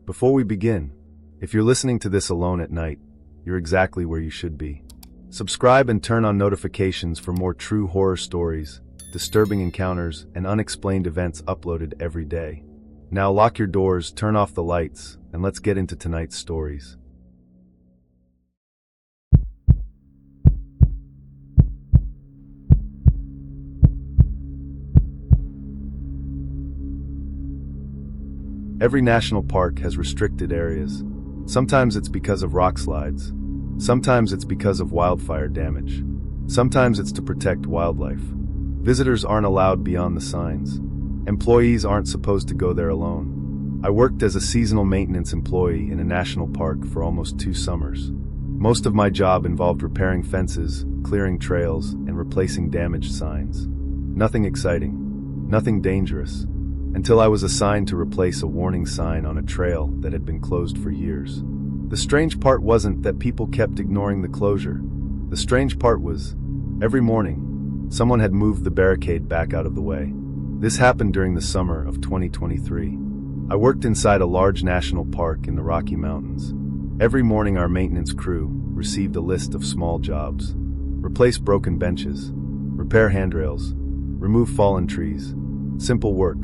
Before we begin, if you're listening to this alone at night, you're exactly where you should be. Subscribe and turn on notifications for more true horror stories, disturbing encounters, and unexplained events uploaded every day. Now lock your doors, turn off the lights, and let's get into tonight's stories. Every national park has restricted areas. Sometimes it's because of rock slides. Sometimes it's because of wildfire damage. Sometimes it's to protect wildlife. Visitors aren't allowed beyond the signs. Employees aren't supposed to go there alone. I worked as a seasonal maintenance employee in a national park for almost 2 summers. Most of my job involved repairing fences, clearing trails, and replacing damaged signs. Nothing exciting, nothing dangerous, until I was assigned to replace a warning sign on a trail that had been closed for years. The strange part wasn't that people kept ignoring the closure. The strange part was, every morning, someone had moved the barricade back out of the way. This happened during the summer of 2023. I worked inside a large national park in the Rocky Mountains. Every morning our maintenance crew received a list of small jobs. Replace broken benches, repair handrails, remove fallen trees. Simple work.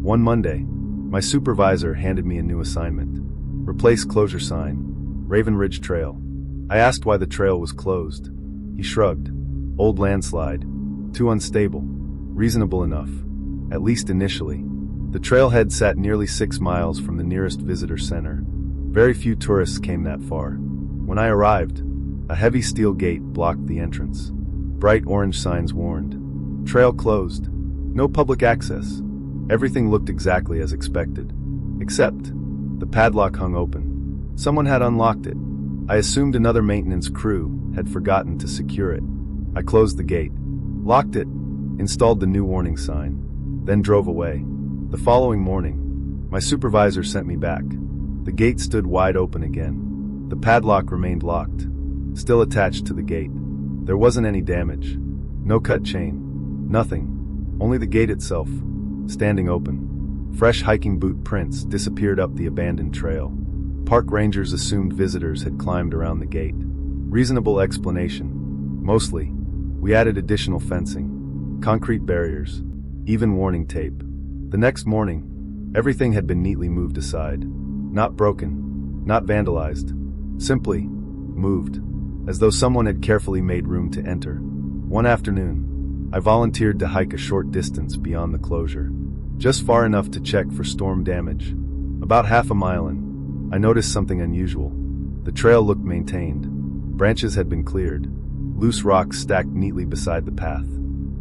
One Monday, my supervisor handed me a new assignment. Replace closure sign, Raven Ridge Trail. I asked why the trail was closed. He shrugged. Old landslide. Too unstable. Reasonable enough. At least initially. The trailhead sat nearly 6 miles from the nearest visitor center. Very few tourists came that far. When I arrived, a heavy steel gate blocked the entrance. Bright orange signs warned. Trail closed. No public access. Everything looked exactly as expected. Except, the padlock hung open. Someone had unlocked it. I assumed another maintenance crew had forgotten to secure it. I closed the gate, locked it, installed the new warning sign, then drove away. The following morning, my supervisor sent me back. The gate stood wide open again. The padlock remained locked, still attached to the gate. There wasn't any damage. No cut chain. Nothing. Only the gate itself, standing open. Fresh hiking boot prints disappeared up the abandoned trail. Park rangers assumed visitors had climbed around the gate. Reasonable explanation. Mostly, we added additional fencing, concrete barriers, even warning tape. The next morning, everything had been neatly moved aside. Not broken, not vandalized. Simply moved, as though someone had carefully made room to enter. One afternoon, I volunteered to hike a short distance beyond the closure, just far enough to check for storm damage. About half a mile in, I noticed something unusual. The trail looked maintained. Branches had been cleared. Loose rocks stacked neatly beside the path.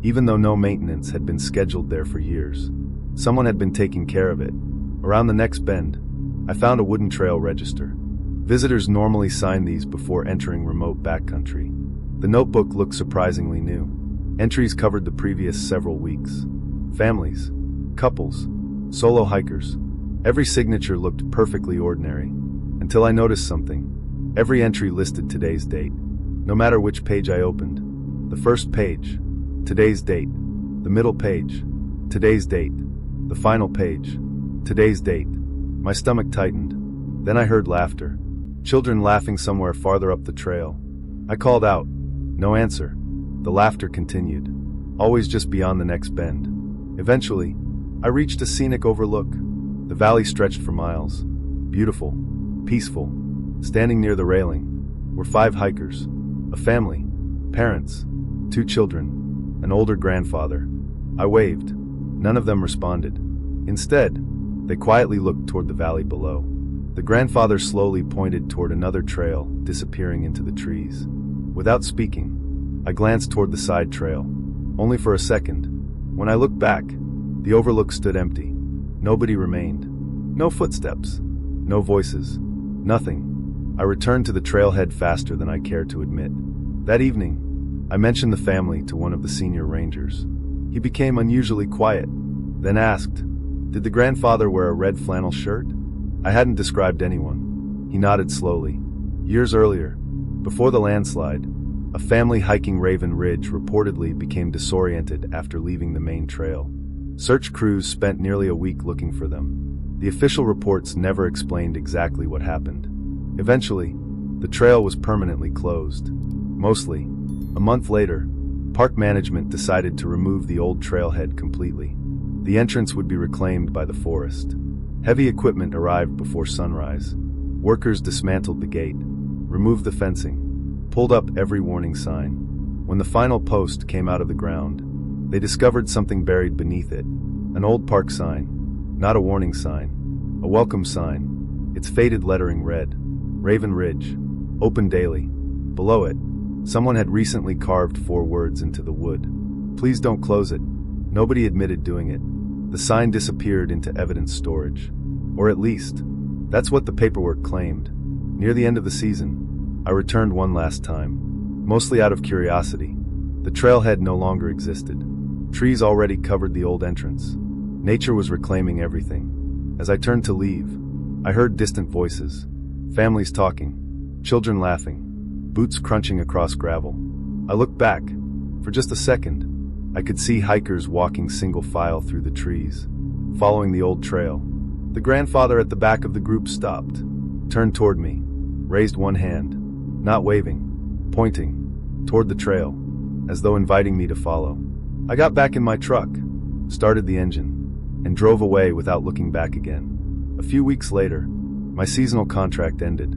Even though no maintenance had been scheduled there for years, someone had been taking care of it. Around the next bend, I found a wooden trail register. Visitors normally sign these before entering remote backcountry. The notebook looked surprisingly new. Entries covered the previous several weeks. Families, couples, solo hikers. Every signature looked perfectly ordinary, until I noticed something. Every entry listed today's date. No matter which page I opened. The first page, today's date. The middle page, today's date. The final page, today's date. My stomach tightened. Then I heard laughter. Children laughing somewhere farther up the trail. I called out. No answer. The laughter continued, always just beyond the next bend. Eventually, I reached a scenic overlook. The valley stretched for miles. Beautiful, peaceful. Standing near the railing were 5 hikers, a family, parents, 2 children, an older grandfather. I waved. None of them responded. Instead, they quietly looked toward the valley below. The grandfather slowly pointed toward another trail, disappearing into the trees. Without speaking, I glanced toward the side trail, only for a second. When I looked back, the overlook stood empty. Nobody remained. No footsteps. No voices. Nothing. I returned to the trailhead faster than I cared to admit. That evening, I mentioned the family to one of the senior rangers. He became unusually quiet, then asked, "Did the grandfather wear a red flannel shirt?" I hadn't described anyone. He nodded slowly. Years earlier, before the landslide, a family hiking Raven Ridge reportedly became disoriented after leaving the main trail. Search crews spent nearly a week looking for them. The official reports never explained exactly what happened. Eventually, the trail was permanently closed. Mostly, a month later, park management decided to remove the old trailhead completely. The entrance would be reclaimed by the forest. Heavy equipment arrived before sunrise. Workers dismantled the gate, removed the fencing, pulled up every warning sign. When the final post came out of the ground, they discovered something buried beneath it. An old park sign. Not a warning sign. A welcome sign. Its faded lettering read, Raven Ridge. Open daily. Below it, someone had recently carved 4 words into the wood. Please don't close it. Nobody admitted doing it. The sign disappeared into evidence storage. Or at least, that's what the paperwork claimed. Near the end of the season, I returned one last time. Mostly out of curiosity. The trailhead no longer existed. Trees already covered the old entrance. Nature was reclaiming everything. As I turned to leave, I heard distant voices. Families talking. Children laughing. Boots crunching across gravel. I looked back. For just a second, I could see hikers walking single file through the trees, following the old trail. The grandfather at the back of the group stopped, turned toward me, raised one hand, not waving, pointing, toward the trail, as though inviting me to follow. I got back in my truck, started the engine, and drove away without looking back again. A few weeks later, my seasonal contract ended.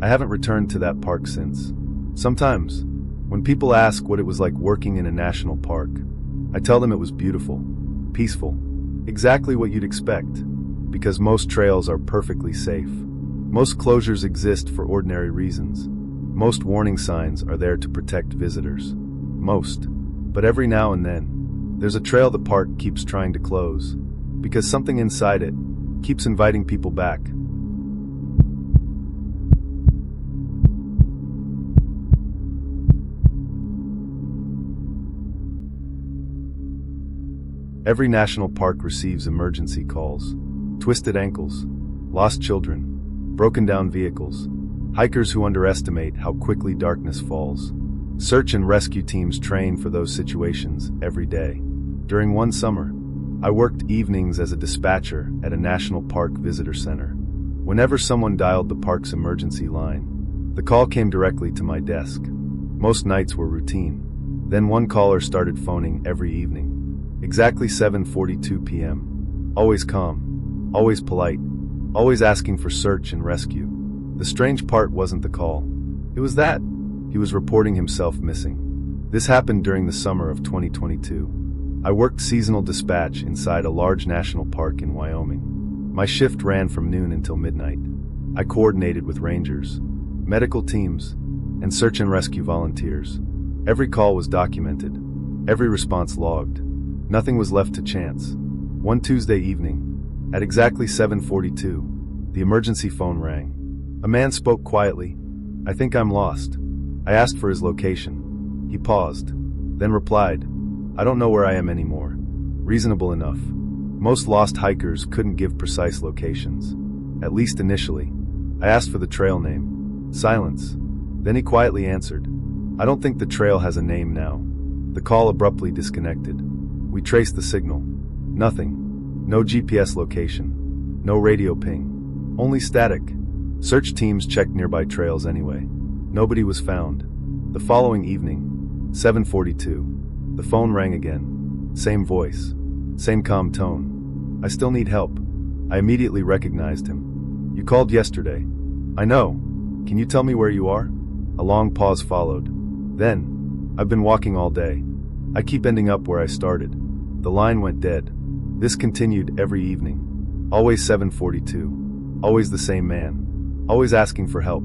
I haven't returned to that park since. Sometimes, when people ask what it was like working in a national park, I tell them it was beautiful, peaceful, exactly what you'd expect, because most trails are perfectly safe. Most closures exist for ordinary reasons. Most warning signs are there to protect visitors. Most. But every now and then, there's a trail the park keeps trying to close, because something inside it keeps inviting people back. Every national park receives emergency calls. Twisted ankles, lost children, broken down vehicles, hikers who underestimate how quickly darkness falls. Search and rescue teams train for those situations every day. During one summer, I worked evenings as a dispatcher at a national park visitor center. Whenever someone dialed the park's emergency line, the call came directly to my desk. Most nights were routine. Then one caller started phoning every evening. Exactly 7:42 p.m. Always calm, always polite, always asking for search and rescue. The strange part wasn't the call. It was that he was reporting himself missing. This happened during the summer of 2022. I worked seasonal dispatch inside a large national park in Wyoming. My shift ran from noon until midnight. I coordinated with rangers, medical teams, and search and rescue volunteers. Every call was documented, every response logged. Nothing was left to chance. One Tuesday evening, at exactly 7:42, the emergency phone rang. A man spoke quietly. "I think I'm lost." I asked for his location. He paused, then replied, "I don't know where I am anymore." Reasonable enough. Most lost hikers couldn't give precise locations, at least initially. I asked for the trail name. Silence. Then he quietly answered, "I don't think the trail has a name now." The call abruptly disconnected. We traced the signal. Nothing. No GPS location. No radio ping. Only static. Search teams checked nearby trails anyway. Nobody was found. The following evening, 7:42, the phone rang again. Same voice. Same calm tone. "I still need help." I immediately recognized him. "You called yesterday." "I know. Can you tell me where you are?" A long pause followed. Then, "I've been walking all day. I keep ending up where I started." The line went dead. This continued every evening. Always 7:42. Always the same man. Always asking for help.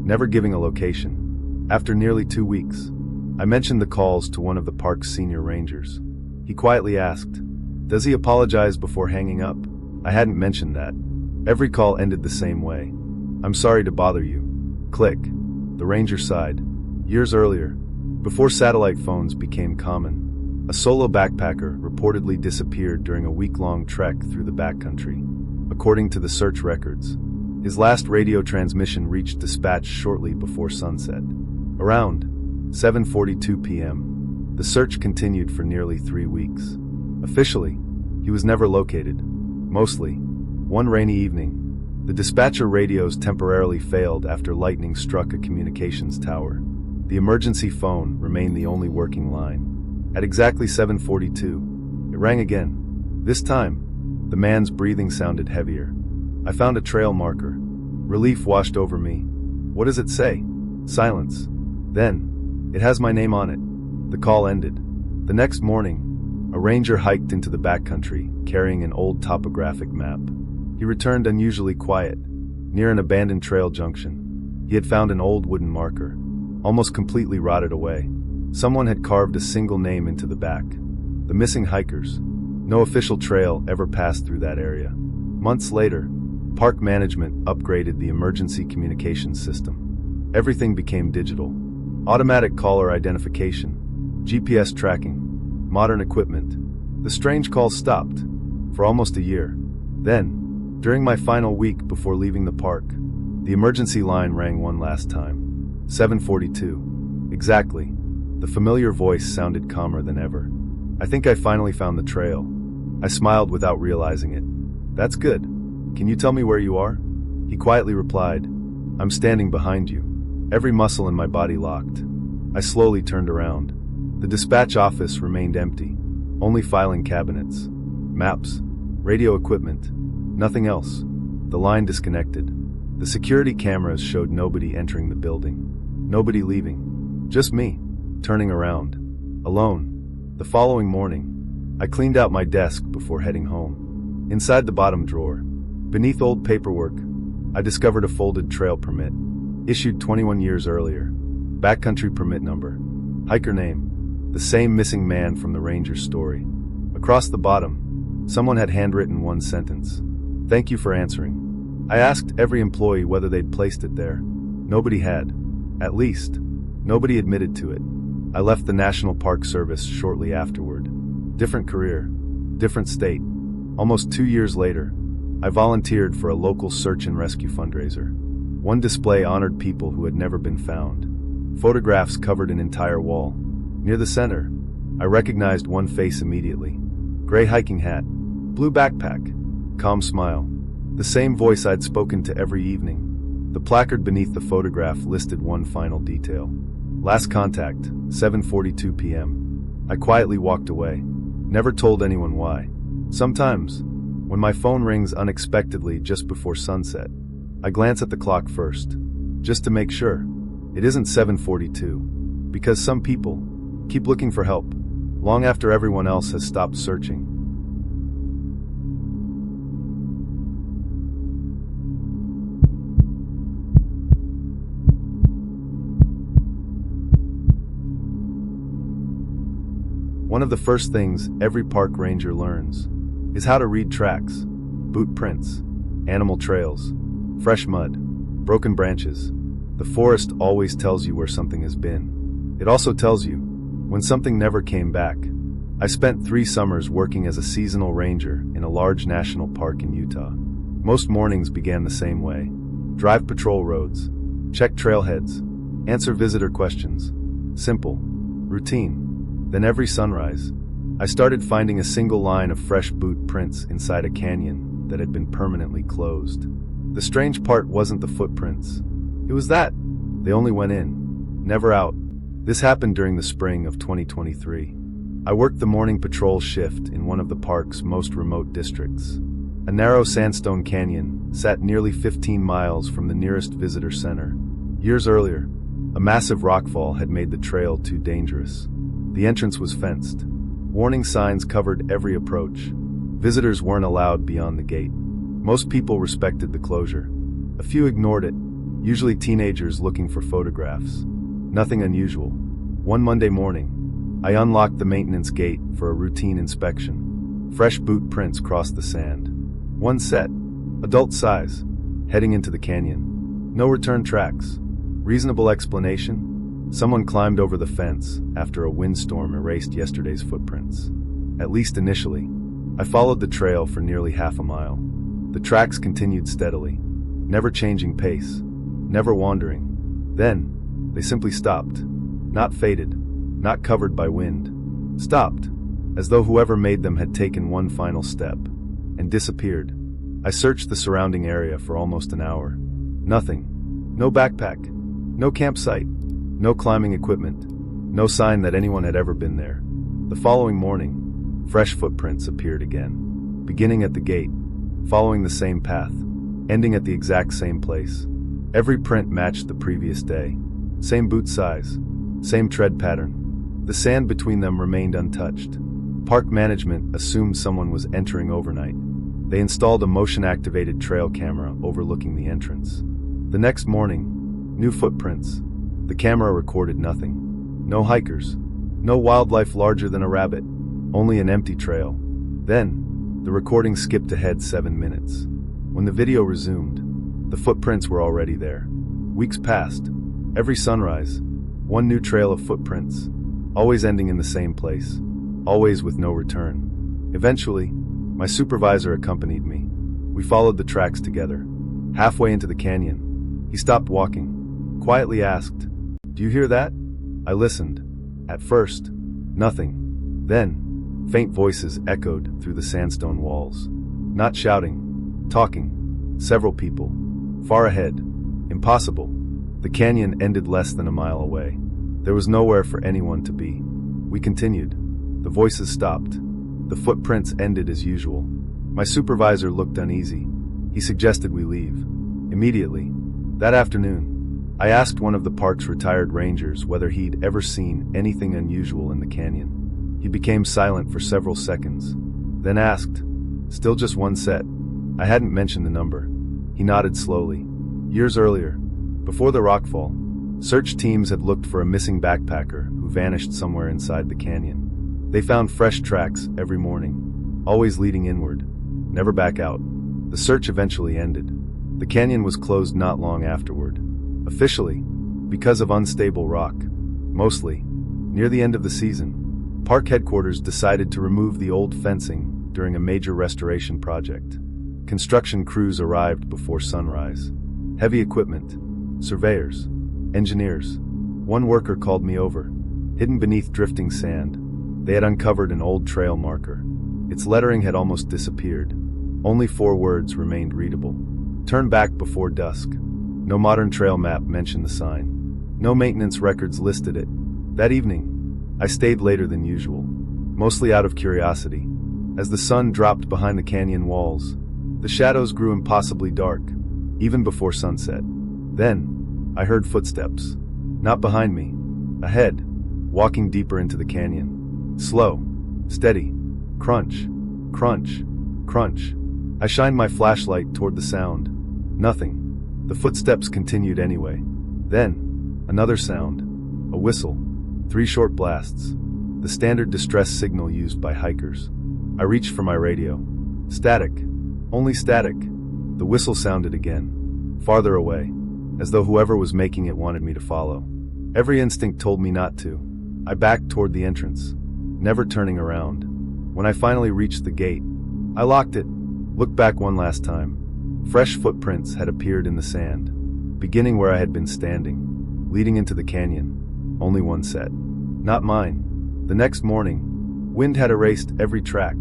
Never giving a location. After nearly 2 weeks, I mentioned the calls to one of the park's senior rangers. He quietly asked, "Does he apologize before hanging up?" I hadn't mentioned that. Every call ended the same way. "I'm sorry to bother you." Click. The ranger sighed. Years earlier, before satellite phones became common, a solo backpacker reportedly disappeared during a week-long trek through the backcountry. According to the search records, his last radio transmission reached dispatch shortly before sunset. Around 7:42 p.m., the search continued for nearly 3 weeks. Officially, he was never located. Mostly, One rainy evening, the dispatcher radios temporarily failed after lightning struck a communications tower. The emergency phone remained the only working line. At exactly 7:42, it rang again. This time, the man's breathing sounded heavier. I found a trail marker. Relief washed over me. What does it say? Silence. Then, it has my name on it. The call ended. The next morning, a ranger hiked into the backcountry, carrying an old topographic map. He returned unusually quiet, near an abandoned trail junction. He had found an old wooden marker, almost completely rotted away. Someone had carved a single name into the back. The missing hikers. No official trail ever passed through that area. Months later, park management upgraded the emergency communications system. Everything became digital. Automatic caller identification, GPS tracking, modern equipment. The strange calls stopped for almost a year. Then, during my final week before leaving the park, the emergency line rang one last time. 7:42. Exactly. The familiar voice sounded calmer than ever. I think I finally found the trail. I smiled without realizing it. That's good. Can you tell me where you are? He quietly replied, I'm standing behind you. Every muscle in my body locked. I slowly turned around. The dispatch office remained empty. Only filing cabinets, maps, radio equipment, nothing else. The line disconnected. The security cameras showed nobody entering the building. Nobody leaving. Just me, turning around. Alone. The following morning, I cleaned out my desk before heading home. Inside the bottom drawer, beneath old paperwork, I discovered a folded trail permit, issued 21 years earlier. Backcountry permit number. Hiker name. The same missing man from the ranger's story. Across the bottom, someone had handwritten one sentence. Thank you for answering. I asked every employee whether they'd placed it there. Nobody had. At least, nobody admitted to it. I left the National Park Service shortly afterward. Different career, different state. Almost 2 years later, I volunteered for a local search and rescue fundraiser. One display honored people who had never been found. Photographs covered an entire wall. Near the center, I recognized one face immediately. Gray hiking hat, blue backpack, calm smile. The same voice I'd spoken to every evening. The placard beneath the photograph listed one final detail. Last contact, 7:42 p.m. I quietly walked away. Never told anyone why. Sometimes, when my phone rings unexpectedly just before sunset, I glance at the clock first, just to make sure. It isn't 7:42, because some people keep looking for help, long after everyone else has stopped searching. One of the first things every park ranger learns is how to read tracks, boot prints, animal trails, fresh mud, broken branches. The forest always tells you where something has been. It also tells you when something never came back. I spent 3 summers working as a seasonal ranger in a large national park in Utah. Most mornings began the same way. Drive patrol roads, check trailheads, answer visitor questions. Simple, routine. Then every sunrise, I started finding a single line of fresh boot prints inside a canyon that had been permanently closed. The strange part wasn't the footprints. It was that they only went in, never out. This happened during the spring of 2023. I worked the morning patrol shift in one of the park's most remote districts. A narrow sandstone canyon sat nearly 15 miles from the nearest visitor center. Years earlier, a massive rockfall had made the trail too dangerous. The entrance was fenced. Warning signs covered every approach. Visitors weren't allowed beyond the gate. Most people respected the closure. A few ignored it, usually teenagers looking for photographs. Nothing unusual. One Monday morning, I unlocked the maintenance gate for a routine inspection. Fresh boot prints crossed the sand. One set, adult size, heading into the canyon. No return tracks. Reasonable explanation? Someone climbed over the fence after a windstorm erased yesterday's footprints. At least initially. I followed the trail for nearly half a mile. The tracks continued steadily, never changing pace, never wandering. Then, they simply stopped. Not faded, not covered by wind. Stopped, as though whoever made them had taken one final step, and disappeared. I searched the surrounding area for almost an hour. Nothing. No backpack. No campsite. No climbing equipment. No sign that anyone had ever been there. The following morning, fresh footprints appeared again, beginning at the gate, following the same path, ending at the exact same place. Every print matched the previous day. Same boot size, same tread pattern. The sand between them remained untouched. Park management assumed someone was entering overnight. They installed a motion-activated trail camera overlooking the entrance. The next morning, new footprints. The camera recorded nothing. No hikers. No wildlife larger than a rabbit. Only an empty trail. Then, the recording skipped ahead 7 minutes. When the video resumed, the footprints were already there. Weeks passed. Every sunrise, one new trail of footprints, always ending in the same place, always with no return. Eventually, my supervisor accompanied me. We followed the tracks together. Halfway into the canyon, he stopped walking, quietly asked, "Do you hear that?" I listened. At first, nothing. Then, faint voices echoed through the sandstone walls. Not shouting, talking. Several people. Far ahead. Impossible. The canyon ended less than a mile away. There was nowhere for anyone to be. We continued. The voices stopped. The footprints ended as usual. My supervisor looked uneasy. He suggested we leave. Immediately. That afternoon, I asked one of the park's retired rangers whether he'd ever seen anything unusual in the canyon. He became silent for several seconds, then asked, "Still just one set?" I hadn't mentioned the number. He nodded slowly. Years earlier, before the rockfall, search teams had looked for a missing backpacker who vanished somewhere inside the canyon. They found fresh tracks every morning, always leading inward, never back out. The search eventually ended. The canyon was closed not long afterward. Officially, because of unstable rock. Mostly, near the end of the season, park headquarters decided to remove the old fencing during a major restoration project. Construction crews arrived before sunrise. Heavy equipment, surveyors, engineers. One worker called me over. Hidden beneath drifting sand, they had uncovered an old trail marker. Its lettering had almost disappeared. Only 4 words remained readable. "Turn back before dusk." No modern trail map mentioned the sign. No maintenance records listed it. That evening, I stayed later than usual, mostly out of curiosity. As the sun dropped behind the canyon walls, the shadows grew impossibly dark, even before sunset. Then, I heard footsteps. Not behind me. Ahead, walking deeper into the canyon. Slow, steady, crunch, crunch, crunch. I shined my flashlight toward the sound. Nothing. The footsteps continued anyway. Then, another sound. A whistle. 3 short blasts. The standard distress signal used by hikers. I reached for my radio. Static. Only static. The whistle sounded again. Farther away. As though whoever was making it wanted me to follow. Every instinct told me not to. I backed toward the entrance, never turning around. When I finally reached the gate, I locked it, looked back one last time. Fresh footprints had appeared in the sand, beginning where I had been standing, leading into the canyon. Only one set. Not mine. The next morning, wind had erased every track,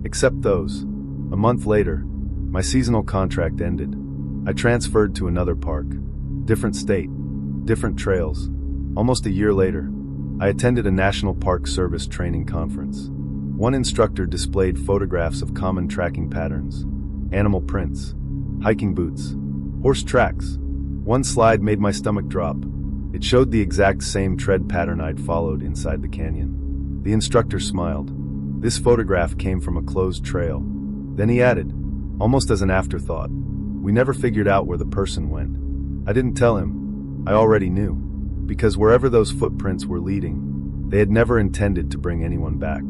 except those. A month later, my seasonal contract ended. I transferred to another park. Different state, different trails. Almost a year later, I attended a National Park Service training conference. One instructor displayed photographs of common tracking patterns, animal prints, hiking boots, horse tracks. One slide made my stomach drop. It showed the exact same tread pattern I'd followed inside the canyon. The instructor smiled. This photograph came from a closed trail. Then he added, almost as an afterthought, "We never figured out where the person went." I didn't tell him. I already knew. Because wherever those footprints were leading, they had never intended to bring anyone back.